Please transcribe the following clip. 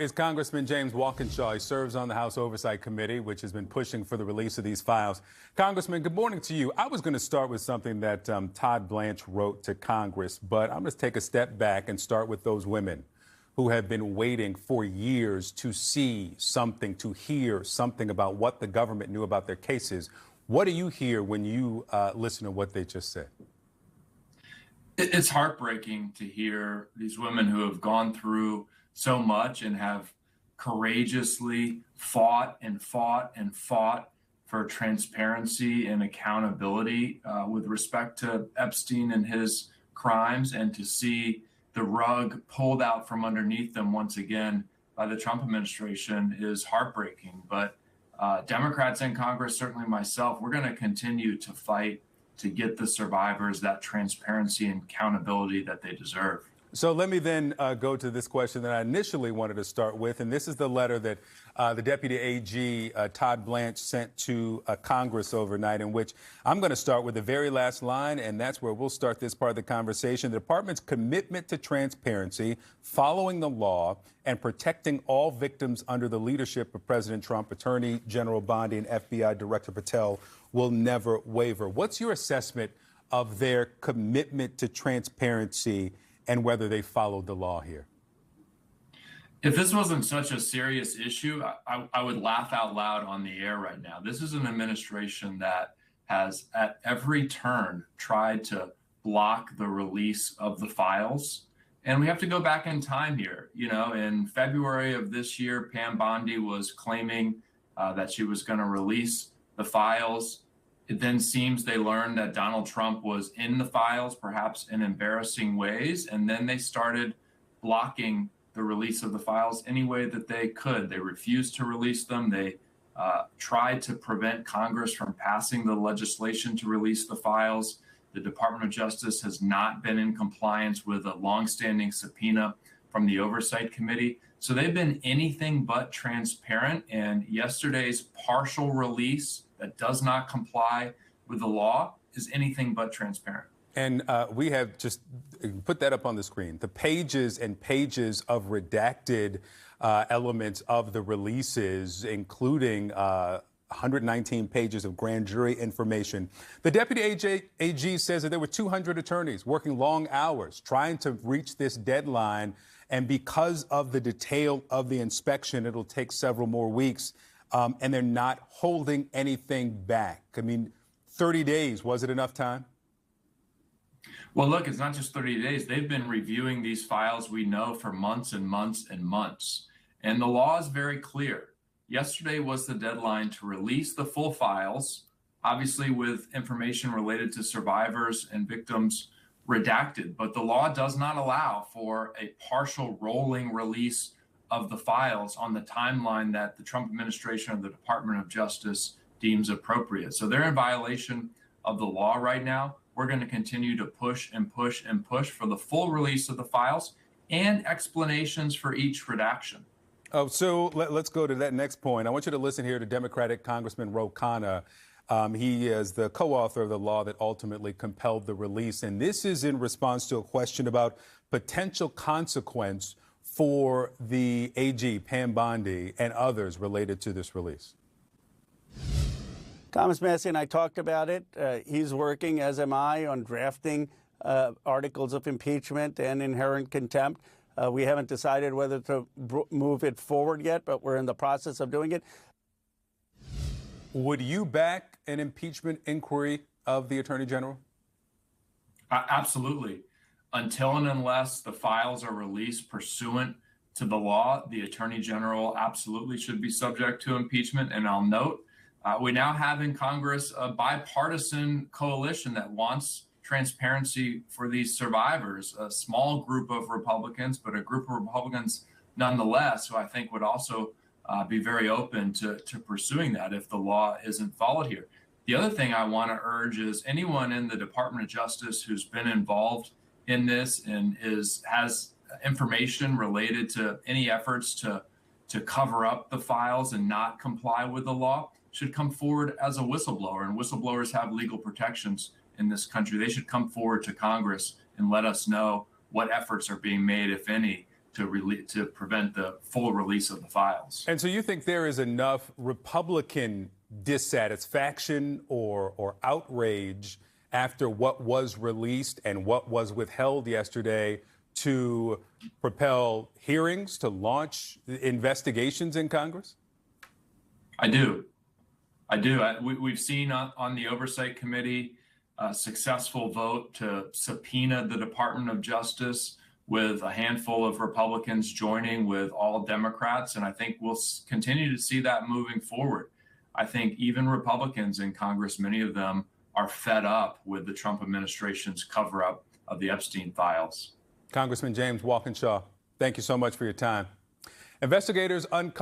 Is Congressman James Walkinshaw. He serves on the House Oversight Committee, which has been pushing for the release of these files. Congressman, good morning to you. I was going to start with something that Todd Blanche wrote to Congress, but I'm going to take a step back and start with those women who have been waiting for years to see something, to hear something about what the government knew about their cases. What do you hear when you listen to what they just said? It's heartbreaking to hear these women who have gone through so much and have courageously fought and fought and fought for transparency and accountability with respect to Epstein and his crimes, and to see the rug pulled out from underneath them once again by the Trump administration is heartbreaking. But Democrats in Congress, certainly myself, we're going to continue to fight to get the survivors that transparency and accountability that they deserve. So let me then go to this question that I initially wanted to start with, and this is the letter that the Deputy AG, Todd Blanche, sent to Congress overnight, in which I'm going to start with the very last line, and that's where we'll start this part of the conversation. The department's commitment to transparency, following the law, and protecting all victims under the leadership of President Trump, Attorney General Bondi, and FBI Director Patel will never waver. What's your assessment of their commitment to transparency and whether they followed the law here? If this wasn't such a serious issue, I would laugh out loud on the air right now. This is an administration that has at every turn tried to block the release of the files. And we have to go back in time here. You know, in February of this year, Pam Bondi was claiming that she was going to release the files. It then seems they learned that Donald Trump was in the files, perhaps in embarrassing ways, and then they started blocking the release of the files any way that they could. They refused to release them. They tried to prevent Congress from passing the legislation to release the files. The Department of Justice has not been in compliance with a longstanding subpoena from the Oversight Committee. So they've been anything but transparent, and yesterday's partial release that does not comply with the law is anything but transparent. And we have just put that up on the screen. The pages and pages of redacted elements of the releases, including 119 pages of grand jury information. The Deputy AG says that there were 200 attorneys working long hours trying to reach this deadline. And because of the detail of the inspection, it'll take several more weeks. And they're not holding anything back. I mean, 30 days, was it enough time? Well, look, it's not just 30 days. They've been reviewing these files, we know, for months and months and months. And the law is very clear. Yesterday was the deadline to release the full files, obviously with information related to survivors and victims redacted. But the law does not allow for a partial rolling release of the files on the timeline that the Trump administration or the Department of Justice deems appropriate. So they're in violation of the law right now. We're going to continue to push and push and push for the full release of the files and explanations for each redaction. Oh, so let's go to that next point. I want you to listen here to Democratic Congressman Ro Khanna. He is the co-author of the law that ultimately compelled the release. And this is in response to a question about potential consequence for the AG, Pam Bondi, and others related to this release. Thomas Massie and I talked about it. He's working, as am I, on drafting articles of impeachment and inherent contempt. We haven't decided whether to move it forward yet, but we're in the process of doing it. Would you back an impeachment inquiry of the Attorney General? Absolutely. Until and unless the files are released pursuant to the law, the Attorney General absolutely should be subject to impeachment. And I'll note, we now have in Congress a bipartisan coalition that wants transparency for these survivors, a small group of Republicans, but a group of Republicans nonetheless, who I think would also be very open to pursuing that if the law isn't followed here. The other thing I want to urge is anyone in the Department of Justice who's been involved in this and has information related to any efforts to cover up the files and not comply with the law should come forward as a whistleblower. And whistleblowers have legal protections in this country. They should come forward to Congress and let us know what efforts are being made, if any, to to prevent the full release of the files. And so you think there is enough Republican dissatisfaction or outrage after what was released and what was withheld yesterday to propel hearings, to launch investigations in Congress? I do. We've seen on the Oversight Committee a successful vote to subpoena the Department of Justice, with a handful of Republicans joining with all Democrats. And I think we'll continue to see that moving forward. I think even Republicans in Congress, many of them, are fed up with the Trump administration's cover-up of the Epstein files. Congressman James Walkinshaw, thank you so much for your time. Investigators uncovered